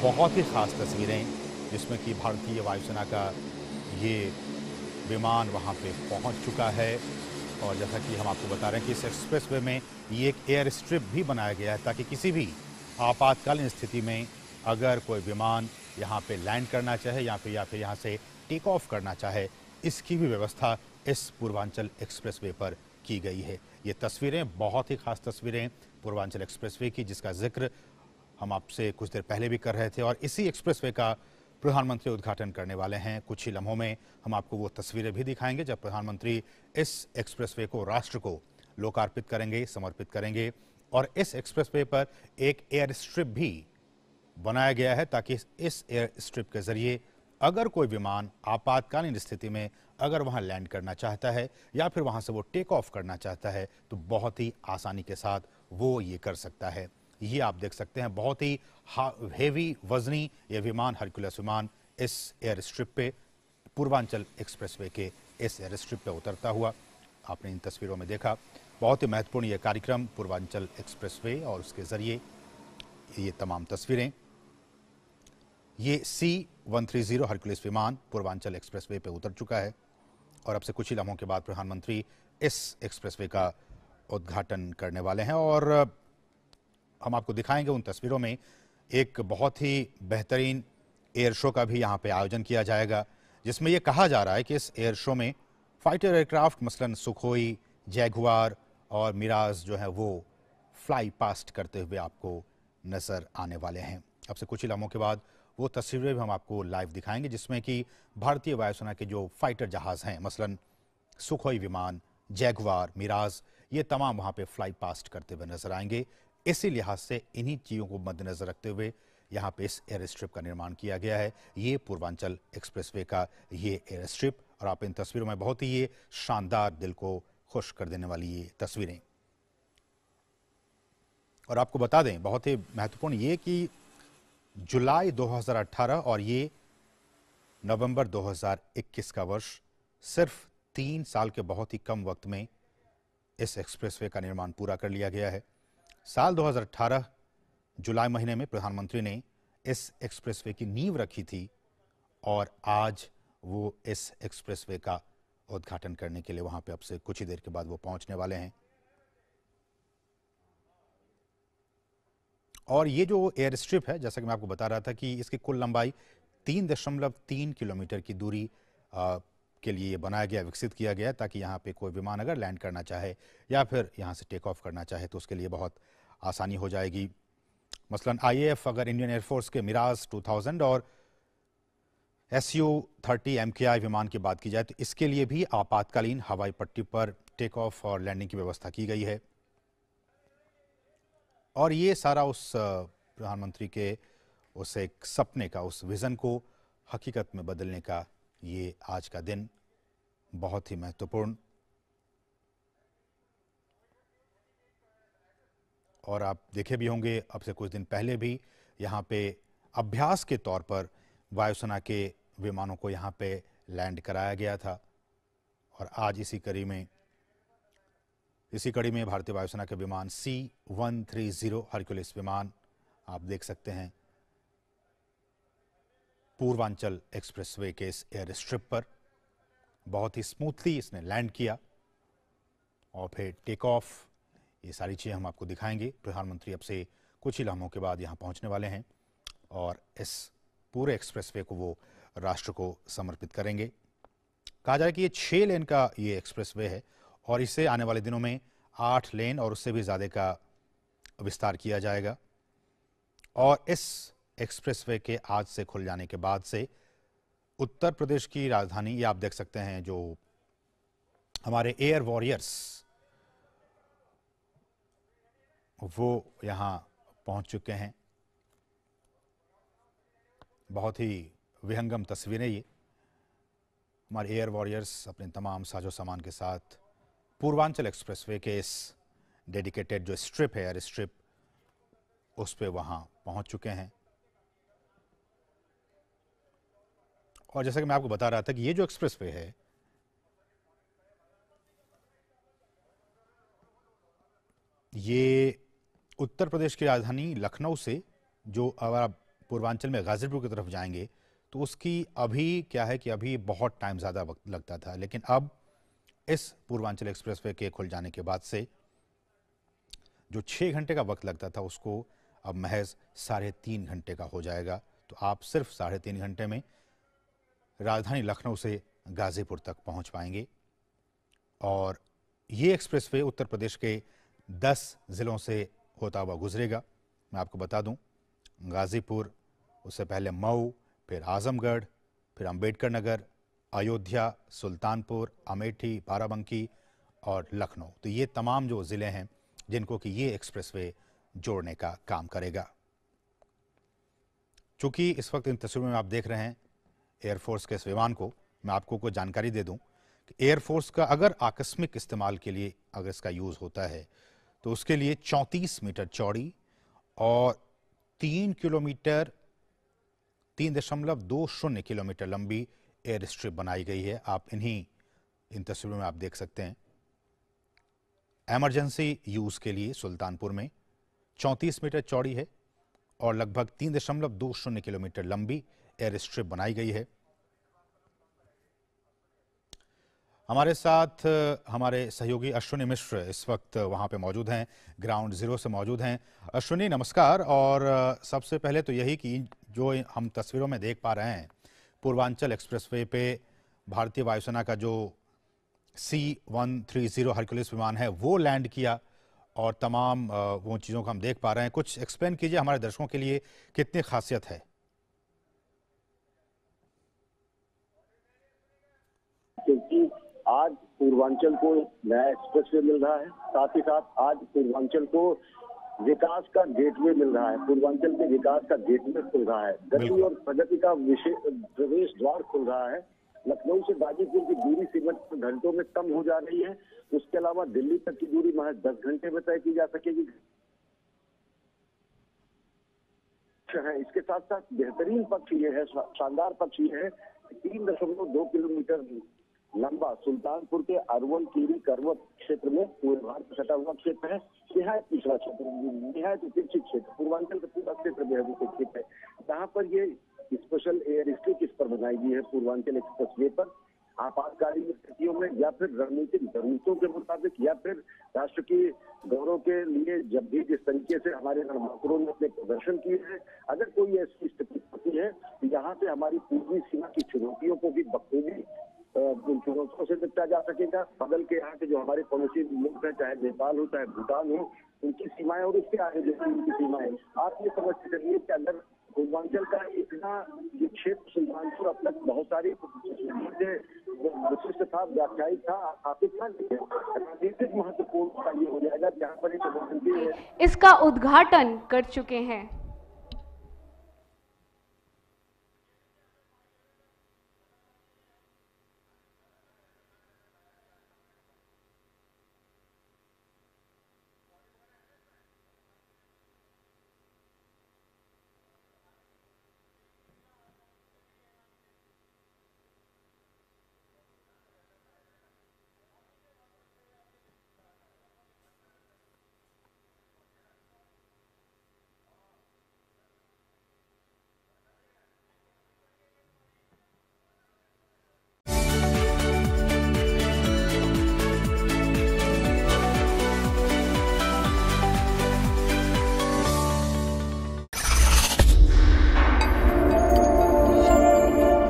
बहुत ही ख़ास तस्वीरें जिसमें कि भारतीय वायुसेना का ये विमान वहाँ पे पहुँच चुका है। और जैसा कि हम आपको बता रहे हैं कि इस एक्सप्रेसवे में ये एक एयर स्ट्रिप भी बनाया गया है ताकि किसी भी आपातकालीन स्थिति में अगर कोई विमान यहाँ पे लैंड करना चाहे या फिर यहाँ से टेक ऑफ करना चाहे, इसकी भी व्यवस्था इस पूर्वांचल एक्सप्रेसवे पर की गई है। ये तस्वीरें बहुत ही खास तस्वीरें पूर्वांचल एक्सप्रेसवे की, जिसका जिक्र हम आपसे कुछ देर पहले भी कर रहे थे और इसी एक्सप्रेसवे का प्रधानमंत्री उद्घाटन करने वाले हैं। कुछ ही लम्हों में हम आपको वो तस्वीरें भी दिखाएंगे जब प्रधानमंत्री इस एक्सप्रेसवे को राष्ट्र को लोकार्पित करेंगे, समर्पित करेंगे। और इस एक्सप्रेसवे पर एक एयर स्ट्रिप भी बनाया गया है ताकि इस एयर स्ट्रिप के जरिए अगर कोई विमान आपातकालीन स्थिति में अगर वहां लैंड करना चाहता है या फिर वहां से वो टेक ऑफ करना चाहता है तो बहुत ही आसानी के साथ वो ये कर सकता है। ये आप देख सकते हैं, बहुत ही हेवी वजनी ये विमान, हरक्यूलिस विमान इस एयर स्ट्रिप पे, पूर्वांचल एक्सप्रेसवे के इस एयर स्ट्रिप पे उतरता हुआ आपने इन तस्वीरों में देखा। बहुत ही महत्वपूर्ण ये कार्यक्रम पूर्वांचल एक्सप्रेसवे और उसके जरिए ये तमाम तस्वीरें। ये C-130 हरक्यूलिस विमान पूर्वांचल एक्सप्रेसवे पे उतर चुका है और अब से कुछ ही लम्हों के बाद प्रधानमंत्री इस एक्सप्रेसवे का उद्घाटन करने वाले हैं। और हम आपको दिखाएंगे उन तस्वीरों में एक बहुत ही बेहतरीन एयर शो का भी यहाँ पे आयोजन किया जाएगा, जिसमें ये कहा जा रहा है कि इस एयर शो में फाइटर एयरक्राफ्ट मसलन सुखोई, जैगुआर और मिराज जो है वो फ्लाई पास्ट करते हुए आपको नजर आने वाले हैं। अब से कुछ ही लम्हों के बाद वो तस्वीरें भी हम आपको लाइव दिखाएंगे जिसमें कि भारतीय वायुसेना के जो फाइटर जहाज हैं, मसलन सुखोई विमान, जैगुआर, मिराज, ये तमाम वहाँ पे फ्लाई पास्ट करते हुए नजर आएंगे। इसी लिहाज से इन्हीं चीज़ों को मद्देनजर रखते हुए यहाँ पे इस एयर स्ट्रिप का निर्माण किया गया है। ये पूर्वांचल एक्सप्रेसवे का ये एयर स्ट्रिप, और आप इन तस्वीरों में बहुत ही ये शानदार, दिल को खुश कर देने वाली ये तस्वीरें। और आपको बता दें, बहुत ही महत्वपूर्ण ये कि जुलाई 2018 और ये नवंबर 2021 का वर्ष, सिर्फ 3 साल के बहुत ही कम वक्त में इस एक्सप्रेसवे का निर्माण पूरा कर लिया गया है। साल 2018 जुलाई महीने में प्रधानमंत्री ने इस एक्सप्रेसवे की नींव रखी थी और आज वो इस एक्सप्रेसवे का उद्घाटन करने के लिए वहां पे अब से कुछ ही देर के बाद वो पहुंचने वाले हैं। और ये जो एयर स्ट्रिप है, जैसा कि मैं आपको बता रहा था कि इसकी कुल लंबाई 3.3 किलोमीटर की दूरी के लिए बनाया गया, विकसित किया गया, ताकि यहाँ पे कोई विमान अगर लैंड करना चाहे या फिर यहाँ से टेक ऑफ करना चाहे तो उसके लिए बहुत आसानी हो जाएगी। मसलन IAF अगर इंडियन एयरफोर्स के मिराज 2000 और Su-30 MKI विमान की बात की जाए तो इसके लिए भी आपातकालीन हवाई पट्टी पर टेक ऑफ और लैंडिंग की व्यवस्था की गई है। और ये सारा उस प्रधानमंत्री के उस एक सपने का, उस विजन को हकीकत में बदलने का ये आज का दिन बहुत ही महत्वपूर्ण। और आप देखे भी होंगे, अब से कुछ दिन पहले भी यहाँ पे अभ्यास के तौर पर वायुसेना के विमानों को यहाँ पे लैंड कराया गया था। और आज इसी कड़ी में भारतीय वायुसेना के विमान C-130 हरक्यूलिस विमान आप देख सकते हैं पूर्वांचल एक्सप्रेसवे के इस एयर स्ट्रिप पर बहुत ही स्मूथली इसने लैंड किया और फिर टेक ऑफ। ये सारी चीज़ें हम आपको दिखाएंगे। प्रधानमंत्री अब से कुछ ही लम्हों के बाद यहाँ पहुँचने वाले हैं और इस पूरे एक्सप्रेसवे को वो राष्ट्र को समर्पित करेंगे। कहा जा रहा है कि ये 6 लेन का ये एक्सप्रेसवे है और इससे आने वाले दिनों में 8 लेन और उससे भी ज़्यादा का विस्तार किया जाएगा। और इस एक्सप्रेसवे के आज से खुल जाने के बाद से उत्तर प्रदेश की राजधानी, ये आप देख सकते हैं, जो हमारे एयर वॉरियर्स वो यहाँ पहुँच चुके हैं। बहुत ही विहंगम तस्वीरें ये, हमारे एयर वॉरियर्स अपने तमाम साजो सामान के साथ पूर्वांचल एक्सप्रेसवे के इस डेडिकेटेड जो स्ट्रिप है, एयर स्ट्रिप, उस पे वहाँ पहुँच चुके हैं। और जैसा कि मैं आपको बता रहा था कि ये जो एक्सप्रेसवे है ये उत्तर प्रदेश की राजधानी लखनऊ से, जो अगर आप पूर्वांचल में गाजीपुर की तरफ जाएंगे तो उसकी अभी क्या है कि अभी बहुत टाइम ज़्यादा वक्त लगता था, लेकिन अब इस पूर्वांचल एक्सप्रेसवे के खुल जाने के बाद से जो 6 घंटे का वक्त लगता था उसको अब महज 3.5 घंटे का हो जाएगा। तो आप सिर्फ 3.5 घंटे में राजधानी लखनऊ से गाजीपुर तक पहुंच पाएंगे। और ये एक्सप्रेसवे उत्तर प्रदेश के 10 जिलों से होता हुआ गुजरेगा। मैं आपको बता दूं, गाजीपुर, उससे पहले मऊ, फिर आजमगढ़, फिर अंबेडकर नगर, अयोध्या, सुल्तानपुर, अमेठी, बाराबंकी और लखनऊ। तो ये तमाम जो ज़िले हैं जिनको कि ये एक्सप्रेसवे जोड़ने का काम करेगा। चूंकि इस वक्त इन तस्वीरों में आप देख रहे हैं एयरफोर्स के इस विमान को, मैं आपको कोई जानकारी दे दूं कि एयरफोर्स का अगर आकस्मिक इस्तेमाल के लिए अगर इसका यूज़ होता है तो उसके लिए 34 मीटर चौड़ी और 3 किलोमीटर 3.20 किलोमीटर लंबी एयर स्ट्रिप बनाई गई है। आप इन तस्वीरों में आप देख सकते हैं। इमरजेंसी यूज़ के लिए सुल्तानपुर में 34 मीटर चौड़ी है और लगभग 3.20 किलोमीटर लंबी एयर स्ट्रिप बनाई गई है। हमारे साथ हमारे सहयोगी अश्विनी मिश्र इस वक्त वहां पे मौजूद हैं, ग्राउंड जीरो से मौजूद हैं। अश्विनी नमस्कार। और सबसे पहले तो यही कि जो हम तस्वीरों में देख पा रहे हैं, पूर्वांचल एक्सप्रेसवे पे भारतीय वायुसेना का जो C-130 हरक्यूलिस विमान है वो लैंड किया और तमाम वो चीज़ों को हम देख पा रहे हैं। कुछ एक्सप्लेन कीजिए हमारे दर्शकों के लिए, कितनी खासियत है? क्योंकि आज पूर्वांचल को नया एक्सप्रेसवे मिल रहा है, साथ ही साथ आज पूर्वांचल को विकास का गेटवे मिल रहा है, पूर्वांचल के विकास का गेटवे खुल रहा है, गति और प्रगति का प्रवेश द्वार खुल रहा है। लखनऊ से गाजीपुर की दूरी सीमित घंटों में कम हो जा रही है। उसके अलावा दिल्ली तक की दूरी महज 10 घंटे में तय की जा सकेगी। इसके साथ साथ बेहतरीन पक्ष ये है, शानदार पक्ष ये है, 3.2 किलोमीटर लंबा सुल्तानपुर के अरवल कीरी करवत क्षेत्र में पूर्व भारत सटा हुआ क्षेत्र है। निहायत पिछड़ा क्षेत्र, निहायत उपेक्षित क्षेत्र, पूर्वांचल का पूरा क्षेत्र बेहद उपेक्षित है। जहाँ पर ये स्पेशल एयर स्ट्रिप इस पर बनाई गई है पूर्वांचल एक्सप्रेसवे पर, आपातकालीन स्थितियों में या फिर रणनीतिक जरूरतों के मुताबिक या फिर राष्ट्र की गौरव के लिए जब भी जिस तरीके से हमारे रणबांकुरों ने अपने प्रदर्शन किए हैं, अगर कोई ऐसी स्थिति होती है तो यहाँ से हमारी पूर्वी सीमा की चुनौतियों को भी बखूबी उन चुनौतियों से निपटा जा सकेगा। बगल के यहाँ के जो हमारे पड़ोसी मुल्क है, चाहे नेपाल हो चाहे भूटान हो, उनकी सीमाएं और उसके आगे जो उनकी सीमाएं, आप ये समझ चलिए कि अगर पूर्वांचल का इतना ये क्षेत्र सुल्तानपुर अब तक बहुत सारी विशिष्ट था, व्याख्यायित था, स्थापित था, राजनीतिक महत्वपूर्ण ये हो जाएगा जहाँ पर इसका उद्घाटन कर चुके हैं।